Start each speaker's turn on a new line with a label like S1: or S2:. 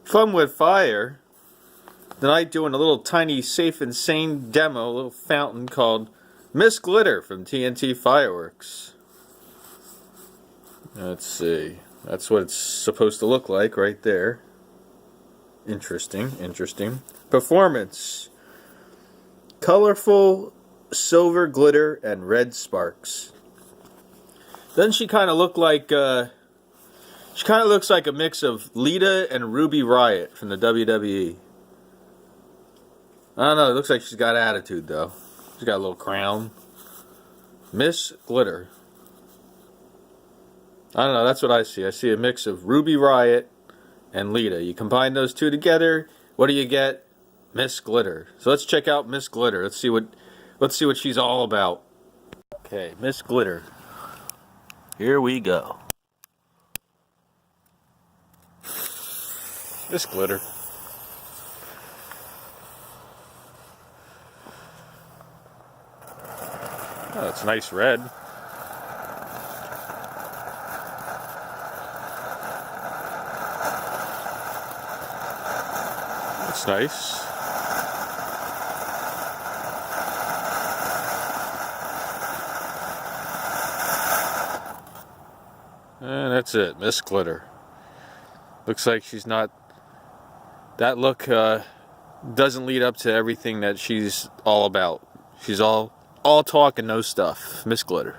S1: Fun with fire. Tonight doing a little tiny Safe and Sane demo, a little fountain called Miss Glitter from TNT Fireworks. Let's see. That's what it's supposed to look like right there. Interesting, interesting. Performance. Colorful silver glitter and red sparks. Doesn't she kind of look like, she kind of looks like a mix of Lita and Ruby Riott from the WWE. I don't know, it looks like she's got attitude though. She's got a little crown. Miss Glitter. I don't know, that's what I see. I see a mix of Ruby Riott and Lita. You combine those two together, what do you get? Miss Glitter. So let's check out Miss Glitter. Let's see what she's all about. Okay, Miss Glitter. Here we go. Miss Glitter. Oh, it's nice red. That's nice. And that's it, Miss Glitter. Looks like she's not... That look doesn't lead up to everything that she's all about. She's all talk and no stuff. Miss Glitter.